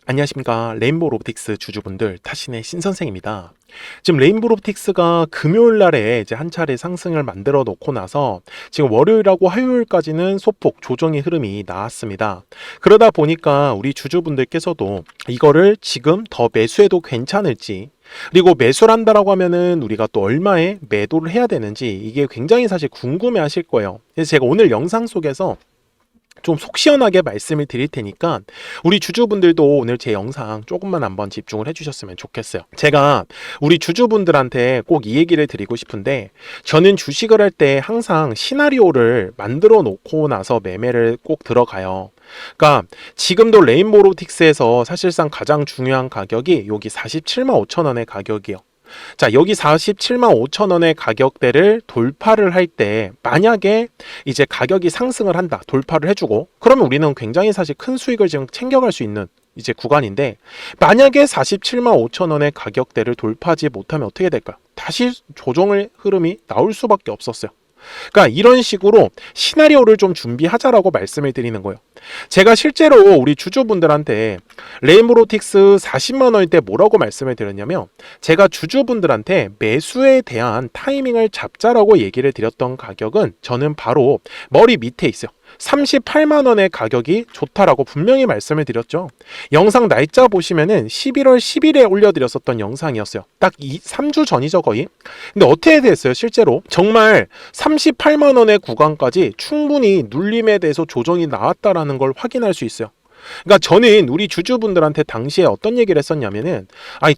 안녕하십니까. 레인보우 로보틱스 주주분들, 타신의 신선생입니다. 지금 레인보우 로보틱스가 금요일 날에 이제 한 차례 상승을 만들어 놓고 나서 지금 월요일하고 화요일까지는 소폭 조정의 흐름이 나왔습니다. 그러다 보니까 우리 주주분들께서도 이거를 지금 더 매수해도 괜찮을지, 그리고 매수를 한다라고 하면은 우리가 또 얼마에 매도를 해야 되는지 이게 굉장히 사실 궁금해 하실 거예요. 그래서 제가 오늘 영상 속에서 좀 속 시원하게 말씀을 드릴 테니까 우리 주주분들도 오늘 제 영상 조금만 한번 집중을 해주셨으면 좋겠어요. 제가 우리 주주분들한테 꼭 이 얘기를 드리고 싶은데, 저는 주식을 할 때 항상 시나리오를 만들어 놓고 나서 매매를 꼭 들어가요. 그러니까 지금도 레인보우 로보틱스에서 사실상 가장 중요한 가격이 여기 47만 5천 원의 가격이에요. 자, 여기 47만 5천 원의 가격대를 돌파를 할 때 만약에 이제 가격이 상승을 한다, 돌파를 해주고, 그러면 우리는 굉장히 사실 큰 수익을 지금 챙겨갈 수 있는 이제 구간인데, 만약에 47만 5천 원의 가격대를 돌파하지 못하면 어떻게 될까요? 다시 조정의 흐름이 나올 수밖에 없었어요. 그러니까 이런 식으로 시나리오를 좀 준비하자라고 말씀을 드리는 거예요. 제가 실제로 우리 주주분들한테 레인보우 로보틱스 40만 원일 때 뭐라고 말씀을 드렸냐면, 제가 주주분들한테 매수에 대한 타이밍을 잡자라고 얘기를 드렸던 가격은 저는 바로 머리 밑에 있어요. 38만 원의 가격이 좋다라고 분명히 말씀을 드렸죠. 영상 날짜 보시면은 11월 10일에 올려드렸었던 영상이었어요. 딱 3주 전이죠, 거의. 근데 어떻게 됐어요? 실제로 정말 38만 원의 구간까지 충분히 눌림에 대해서 조정이 나왔다라는 걸 확인할 수 있어요. 그러니까 저는 우리 주주분들한테 당시에 어떤 얘기를 했었냐면은,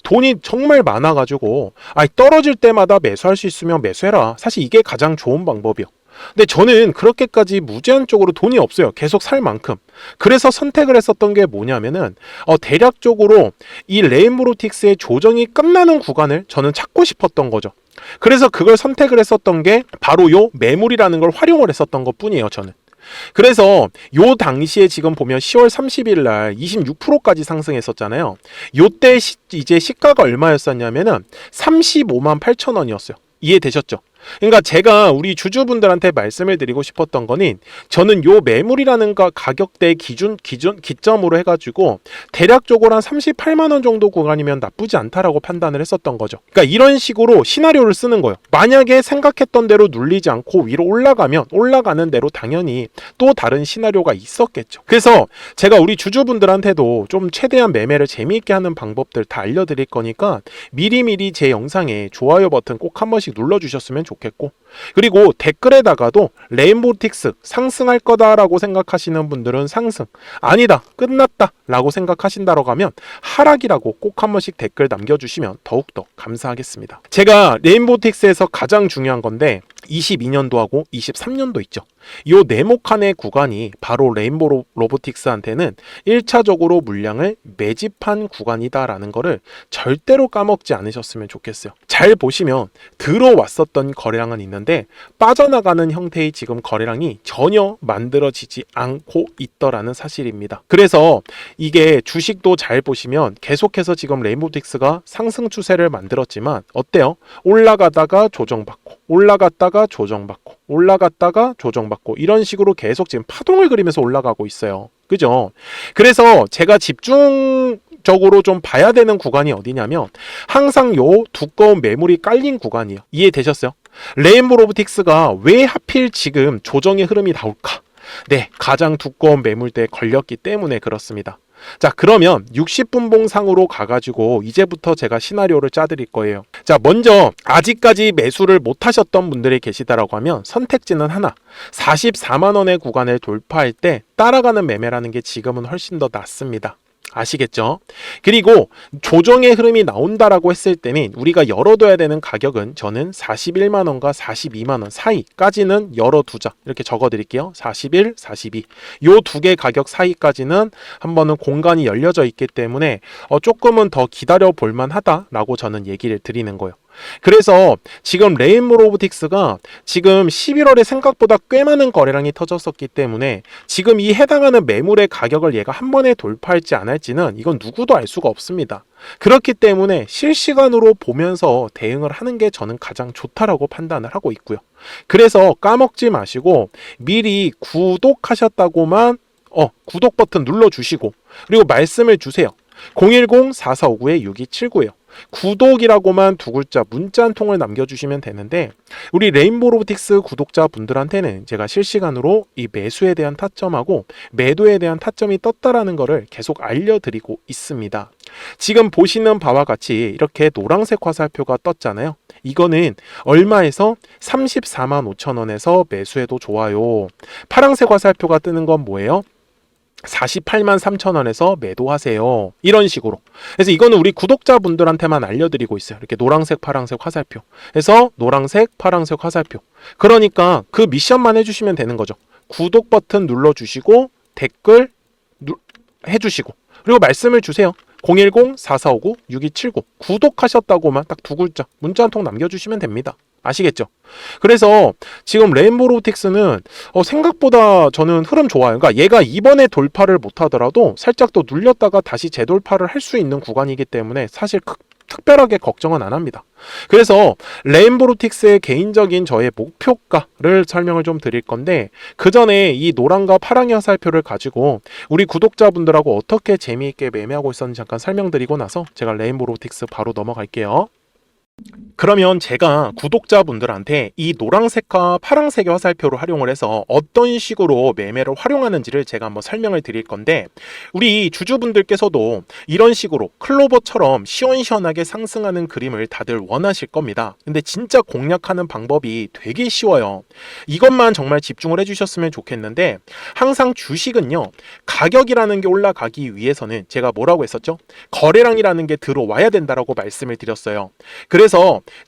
돈이 정말 많아가지고 떨어질 때마다 매수할 수 있으면 매수해라. 사실 이게 가장 좋은 방법이요. 근데 저는 그렇게까지 무제한적으로 돈이 없어요. 계속 살 만큼. 그래서 선택을 했었던 게 뭐냐면은 대략적으로 이 레인보우 로보틱스의 조정이 끝나는 구간을 저는 찾고 싶었던 거죠. 그래서 그걸 선택을 했었던 게 바로 요 매물이라는 걸 활용을 했었던 것 뿐이에요, 저는. 그래서 요 당시에 지금 보면 10월 30일 날 26%까지 상승했었잖아요. 요때 이제 시가가 얼마였었냐면은 35만 8천 원이었어요. 이해되셨죠? 그러니까 제가 우리 주주분들한테 말씀을 드리고 싶었던 거는, 저는 요 매물이라는 가격대 기점으로 해가지고 대략적으로 한 38만 원 정도 구간이면 나쁘지 않다라고 판단을 했었던 거죠. 그러니까 이런 식으로 시나리오를 쓰는 거예요. 만약에 생각했던 대로 눌리지 않고 위로 올라가면 올라가는 대로 당연히 또 다른 시나리오가 있었겠죠. 그래서 제가 우리 주주분들한테도 좀 최대한 매매를 재미있게 하는 방법들 다 알려드릴 거니까 미리미리 제 영상에 좋아요 버튼 꼭 한 번씩 눌러주셨으면 좋겠고, 그리고 댓글에다가도 레인보우 로보틱스 상승할 거다라고 생각하시는 분들은 상승, 아니다 끝났다 라고 생각하신다고 하면 하락이라고 꼭 한 번씩 댓글 남겨주시면 더욱더 감사하겠습니다. 제가 레인보우 로보틱스에서 가장 중요한 건데 22년도하고 23년도 있죠. 요 네모칸의 구간이 바로 레인보우 로보틱스한테는 1차적으로 물량을 매집한 구간이다라는 거를 절대로 까먹지 않으셨으면 좋겠어요. 잘 보시면 들어왔었던 거래량은 있는데 빠져나가는 형태의 지금 거래량이 전혀 만들어지지 않고 있더라는 사실입니다. 그래서 이게 주식도 잘 보시면 계속해서 지금 레인보우 로보틱스가 상승 추세를 만들었지만 어때요? 올라가다가 조정받고, 올라갔다가 조정받고, 올라갔다가 조정받고, 이런 식으로 계속 지금 파동을 그리면서 올라가고 있어요. 그죠? 그래서 제가 집중적으로 좀 봐야 되는 구간이 어디냐면 항상 요 두꺼운 매물이 깔린 구간이에요. 이해되셨어요? 레인보우 로보틱스가 왜 하필 지금 조정의 흐름이 나올까? 네, 가장 두꺼운 매물대에 걸렸기 때문에 그렇습니다. 자, 그러면 60분봉 상으로 가가지고 이제부터 제가 시나리오를 짜드릴 거예요. 자, 먼저 아직까지 매수를 못 하셨던 분들이 계시다라고 하면 선택지는 하나, 44만 원의 구간을 돌파할 때 따라가는 매매라는 게 지금은 훨씬 더 낫습니다. 아시겠죠? 그리고 조정의 흐름이 나온다라고 했을 때는 우리가 열어둬야 되는 가격은 저는 41만 원과 42만 원 사이까지는 열어두자 이렇게 적어드릴게요. 41, 42 요 두 개 가격 사이까지는 한 번은 공간이 열려져 있기 때문에 조금은 더 기다려 볼 만하다라고 저는 얘기를 드리는 거예요. 그래서 지금 레인보우 로보틱스가 지금 11월에 생각보다 꽤 많은 거래량이 터졌었기 때문에 지금 이 해당하는 매물의 가격을 얘가 한 번에 돌파할지 안 할지는 이건 누구도 알 수가 없습니다. 그렇기 때문에 실시간으로 보면서 대응을 하는 게 저는 가장 좋다라고 판단을 하고 있고요. 그래서 까먹지 마시고 미리 구독하셨다고만 구독 버튼 눌러주시고, 그리고 말씀을 주세요. 010-4459-6279예요. 구독이라고만 두 글자 문자 한 통을 남겨주시면 되는데 우리 레인보우 로보틱스 구독자분들한테는 제가 실시간으로 이 매수에 대한 타점하고 매도에 대한 타점이 떴다라는 거를 계속 알려드리고 있습니다. 지금 보시는 바와 같이 이렇게 노란색 화살표가 떴잖아요. 이거는 얼마에서 34만 5천 원에서 매수해도 좋아요. 파란색 화살표가 뜨는 건 뭐예요? 48만 3천 원에서 매도하세요. 이런 식으로. 그래서 이거는 우리 구독자분들한테만 알려드리고 있어요. 이렇게 노란색, 파란색 화살표. 그래서 노란색, 파란색 화살표. 그러니까 그 미션만 해주시면 되는 거죠. 구독 버튼 눌러주시고 댓글 해주시고 그리고 말씀을 주세요. 010-4459-6279 구독하셨다고만 딱 두 글자 문자 한 통 남겨주시면 됩니다. 아시겠죠? 그래서 지금 레인보우 로보틱스는 생각보다 저는 흐름 좋아요. 그러니까 얘가 이번에 돌파를 못하더라도 살짝 더 눌렸다가 다시 재돌파를 할 수 있는 구간이기 때문에 사실 특별하게 걱정은 안 합니다. 그래서 레인보우 로보틱스의 개인적인 저의 목표가를 설명을 좀 드릴 건데 그 전에 이 노란과 파랑의 화살표를 가지고 우리 구독자분들하고 어떻게 재미있게 매매하고 있었는지 잠깐 설명드리고 나서 제가 레인보우 로보틱스 바로 넘어갈게요. 그러면 제가 구독자분들한테 이 노란색과 파란색의 화살표를 활용을 해서 어떤 식으로 매매를 활용하는지를 제가 한번 설명을 드릴 건데 우리 주주분들께서도 이런 식으로 클로버처럼 시원시원하게 상승하는 그림을 다들 원하실 겁니다. 근데 진짜 공략하는 방법이 되게 쉬워요. 이것만 정말 집중을 해주셨으면 좋겠는데 항상 주식은요 가격이라는 게 올라가기 위해서는 제가 뭐라고 했었죠? 거래량이라는 게 들어와야 된다라고 말씀을 드렸어요. 그래서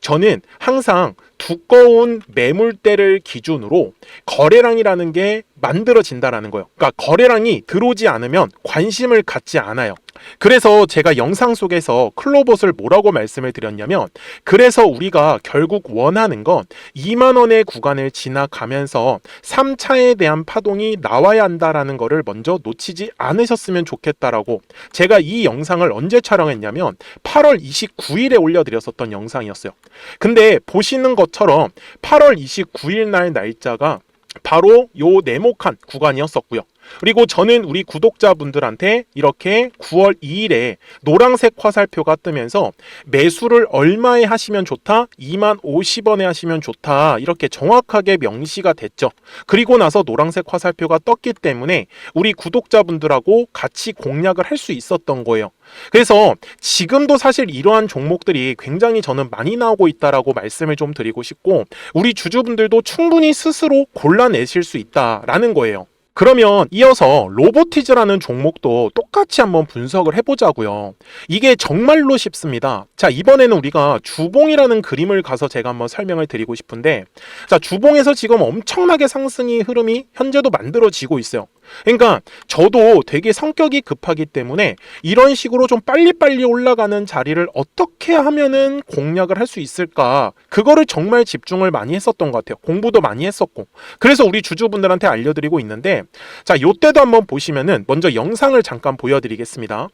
저는 항상 두꺼운 매물대를 기준으로 거래량이라는 게 만들어진다라는 거예요. 그러니까 거래량이 들어오지 않으면 관심을 갖지 않아요. 그래서 제가 영상 속에서 클로봇을 뭐라고 말씀을 드렸냐면 그래서 우리가 결국 원하는 건 2만 원의 구간을 지나가면서 3차에 대한 파동이 나와야 한다라는 거를 먼저 놓치지 않으셨으면 좋겠다라고 제가 이 영상을 언제 촬영했냐면 8월 29일에 올려드렸었던 영상이었어요. 근데 보시는 것처럼 8월 29일 날 날짜가 바로 요 네모칸 구간이었었고요. 그리고 저는 우리 구독자분들한테 이렇게 9월 2일에 노란색 화살표가 뜨면서 매수를 얼마에 하시면 좋다? 2만 50원에 하시면 좋다. 이렇게 정확하게 명시가 됐죠. 그리고 나서 노란색 화살표가 떴기 때문에 우리 구독자분들하고 같이 공략을 할 수 있었던 거예요. 그래서 지금도 사실 이러한 종목들이 굉장히 저는 많이 나오고 있다라고 말씀을 좀 드리고 싶고 우리 주주분들도 충분히 스스로 골라내실 수 있다라는 거예요. 그러면 이어서 로보티즈라는 종목도 똑같이 한번 분석을 해보자고요. 이게 정말로 쉽습니다. 자, 이번에는 우리가 주봉이라는 그림을 가서 제가 한번 설명을 드리고 싶은데 자, 주봉에서 지금 엄청나게 상승이 흐름이 현재도 만들어지고 있어요. 그러니까 저도 되게 성격이 급하기 때문에 이런 식으로 좀 빨리빨리 올라가는 자리를 어떻게 하면은 공략을 할 수 있을까 그거를 정말 집중을 많이 했었던 것 같아요. 공부도 많이 했었고 그래서 우리 주주분들한테 알려드리고 있는데 자, 요때도 한번 보시면은 먼저 영상을 잠깐 보여드리겠습니다.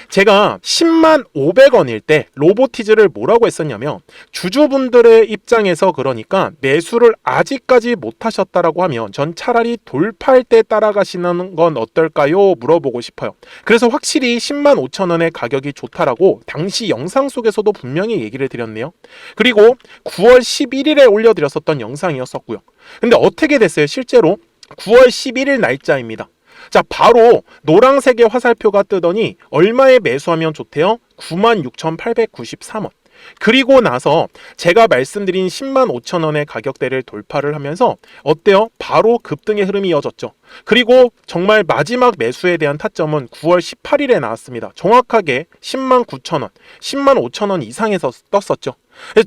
제가 10만 500원일 때 로보티즈를 뭐라고 했었냐면 주주분들의 입장에서 그러니까 매수를 아직까지 못 하셨다라고 하면 전 차라리 돌파할 때 따라가시는 건 어떨까요? 물어보고 싶어요. 그래서 확실히 10만 5천 원의 가격이 좋다라고 당시 영상 속에서도 분명히 얘기를 드렸네요. 그리고 9월 11일에 올려드렸었던 영상이었었고요. 근데 어떻게 됐어요? 실제로 9월 11일 날짜입니다. 자, 바로 노란색의 화살표가 뜨더니 얼마에 매수하면 좋대요? 96,893원. 그리고 나서 제가 말씀드린 10만 5천 원의 가격대를 돌파를 하면서 어때요? 바로 급등의 흐름이 이어졌죠. 그리고 정말 마지막 매수에 대한 타점은 9월 18일에 나왔습니다. 정확하게 10만 9천 원, 10만 5천 원 이상에서 떴었죠.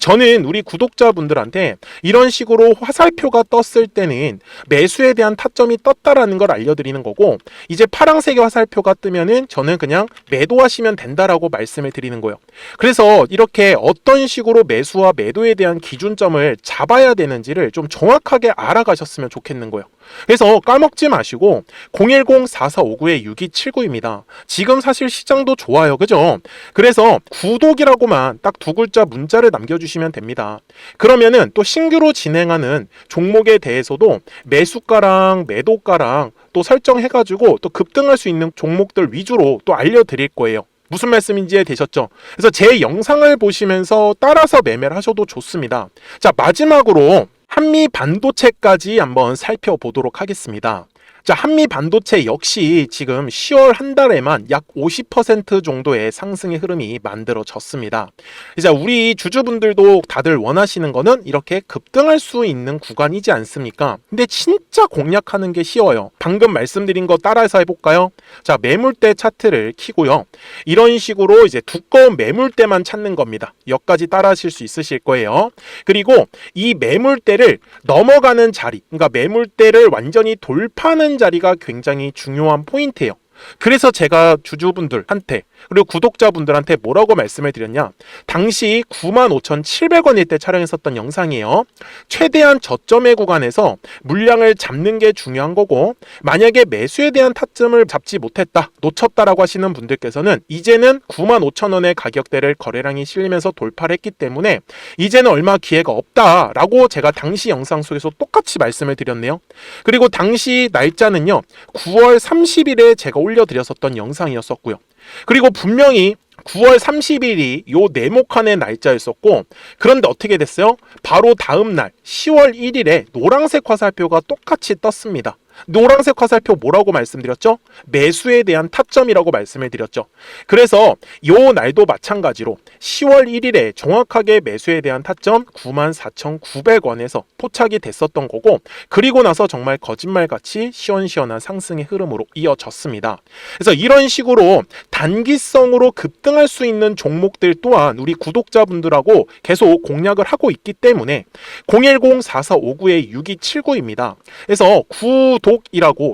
저는 우리 구독자분들한테 이런 식으로 화살표가 떴을 때는 매수에 대한 타점이 떴다라는 걸 알려드리는 거고 이제 파란색의 화살표가 뜨면은 저는 그냥 매도하시면 된다라고 말씀을 드리는 거예요. 그래서 이렇게 어떤 식으로 매수와 매도에 대한 기준점을 잡아야 되는지를 좀 정확하게 알아가셨으면 좋겠는 거예요. 그래서 까먹지 마시고 010-4459-6279입니다. 지금 사실 시장도 좋아요. 그죠? 그래서 구독이라고만 딱 두 글자 문자를 남겨주시면 됩니다. 그러면은 또 신규로 진행하는 종목에 대해서도 매수가랑 매도가랑 또 설정해가지고 또 급등할 수 있는 종목들 위주로 또 알려드릴 거예요. 무슨 말씀인지 이해되셨죠? 그래서 제 영상을 보시면서 따라서 매매를 하셔도 좋습니다. 자, 마지막으로 한미 반도체까지 한번 살펴보도록 하겠습니다. 자, 한미 반도체 역시 지금 10월 한 달에만 약 50% 정도의 상승의 흐름이 만들어졌습니다. 이제 우리 주주분들도 다들 원하시는 거는 이렇게 급등할 수 있는 구간이지 않습니까? 근데 진짜 공략하는 게 쉬워요. 방금 말씀드린 거 따라서 해볼까요? 자, 매물대 차트를 키고요. 이런 식으로 이제 두꺼운 매물대만 찾는 겁니다. 여기까지 따라 하실 수 있으실 거예요. 그리고 이 매물대를 넘어가는 자리, 그러니까 매물대를 완전히 돌파하는 자리가 굉장히 중요한 포인트예요. 그래서 제가 주주분들한테 그리고 구독자분들한테 뭐라고 말씀을 드렸냐, 당시 95,700원일 때 촬영했었던 영상이에요. 최대한 저점의 구간에서 물량을 잡는 게 중요한 거고, 만약에 매수에 대한 타점을 잡지 못했다, 놓쳤다라고 하시는 분들께서는 이제는 95,000원의 가격대를 거래량이 실리면서 돌파를 했기 때문에 이제는 얼마 기회가 없다라고 제가 당시 영상 속에서 똑같이 말씀을 드렸네요. 그리고 당시 날짜는요, 9월 30일에 제가 올려드렸었던 영상이었었고요. 그리고 분명히 9월 30일이 요 네모칸의 날짜였었고, 그런데 어떻게 됐어요? 바로 다음 날 10월 1일에 노란색 화살표가 똑같이 떴습니다. 노란색 화살표 뭐라고 말씀드렸죠? 매수에 대한 타점이라고 말씀을 드렸죠. 그래서 요 날도 마찬가지로 10월 1일에 정확하게 매수에 대한 타점 94,900원에서 포착이 됐었던 거고, 그리고 나서 정말 거짓말같이 시원시원한 상승의 흐름으로 이어졌습니다. 그래서 이런 식으로 단기성으로 급등할 수 있는 종목들 또한 우리 구독자분들하고 계속 공략을 하고 있기 때문에 010-4459-6279입니다. 그래서 구독이라고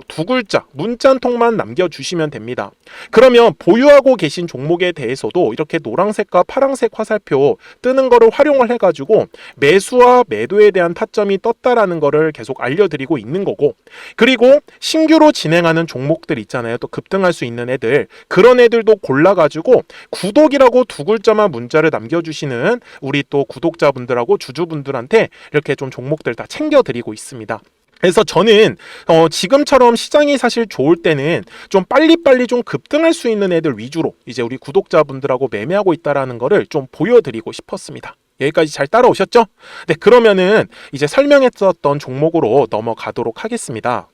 두 글자 문자 한 통만 남겨주시면 됩니다. 그러면 보유하고 계신 종목에 대해서도 이렇게 노란색과 파란색 화살표 뜨는 거를 활용을 해가지고 매수와 매도에 대한 타점이 떴다라는 거를 계속 알려드리고 있는 거고, 그리고 신규로 진행하는 종목들 있잖아요. 또 급등할 수 있는 애들, 그런 애들도 골라가지고 구독이라고 두 글자만 문자를 남겨주시는 우리 또 구독자분들하고 주주분들한테 이렇게 좀 종목들 다 챙겨드리고 있습니다. 그래서 저는 지금처럼 시장이 사실 좋을 때는 좀 빨리빨리 좀 급등할 수 있는 애들 위주로 이제 우리 구독자분들하고 매매하고 있다라는 거를 좀 보여드리고 싶었습니다. 여기까지 잘 따라오셨죠? 네, 그러면은 이제 설명했었던 종목으로 넘어가도록 하겠습니다.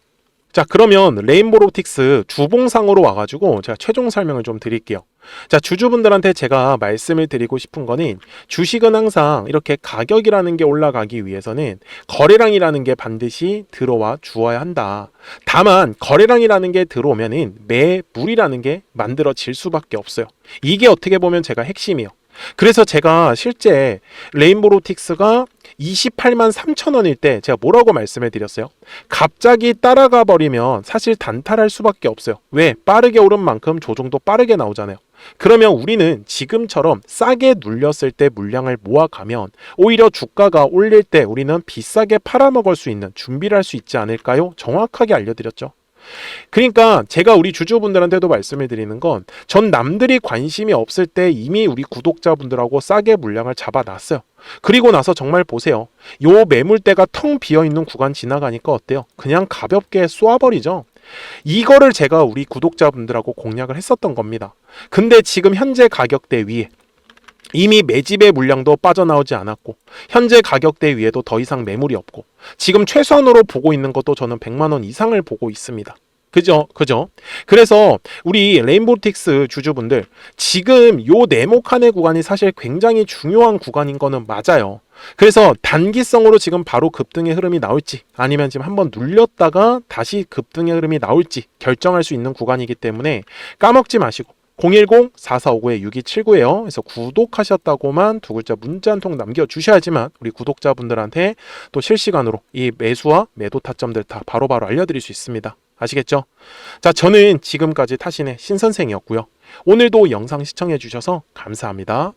자, 그러면 레인보로틱스 주봉상으로 와가지고 제가 최종 설명을 좀 드릴게요. 자, 주주분들한테 제가 말씀을 드리고 싶은 거는, 주식은 항상 이렇게 가격이라는 게 올라가기 위해서는 거래량이라는 게 반드시 들어와 주어야 한다. 다만 거래량이라는 게 들어오면은 매물이라는 게 만들어질 수밖에 없어요. 이게 어떻게 보면 제가 핵심이에요. 그래서 제가 실제 레인보로틱스가 28만 3천원일 때 제가 뭐라고 말씀을 드렸어요? 갑자기 따라가 버리면 사실 단타할 수밖에 없어요. 왜? 빠르게 오른 만큼 조정도 빠르게 나오잖아요. 그러면 우리는 지금처럼 싸게 눌렸을 때 물량을 모아가면 오히려 주가가 올릴 때 우리는 비싸게 팔아먹을 수 있는 준비를 할 수 있지 않을까요? 정확하게 알려드렸죠. 그러니까 제가 우리 주주분들한테도 말씀을 드리는 건, 전 남들이 관심이 없을 때 이미 우리 구독자분들하고 싸게 물량을 잡아놨어요. 그리고 나서 정말 보세요. 요 매물대가 텅 비어있는 구간 지나가니까 어때요? 그냥 가볍게 쏘아버리죠. 이거를 제가 우리 구독자분들하고 공략을 했었던 겁니다. 근데 지금 현재 가격대 위에 이미 매집의 물량도 빠져나오지 않았고, 현재 가격대 위에도 더 이상 매물이 없고, 지금 최선으로 보고 있는 것도 저는 100만원 이상을 보고 있습니다. 그죠? 그래서 우리 레인보틱스 주주분들, 지금 요 네모칸의 구간이 사실 굉장히 중요한 구간인 거는 맞아요. 그래서 단기성으로 지금 바로 급등의 흐름이 나올지, 아니면 지금 한번 눌렸다가 다시 급등의 흐름이 나올지 결정할 수 있는 구간이기 때문에 까먹지 마시고 010-4459-6279예요. 그래서 구독하셨다고만 두 글자 문자 한 통 남겨주셔야지만 우리 구독자분들한테 또 실시간으로 이 매수와 매도 타점들 다 바로바로 알려드릴 수 있습니다. 아시겠죠? 자, 저는 지금까지 타신의 신선생이었고요. 오늘도 영상 시청해 주셔서 감사합니다.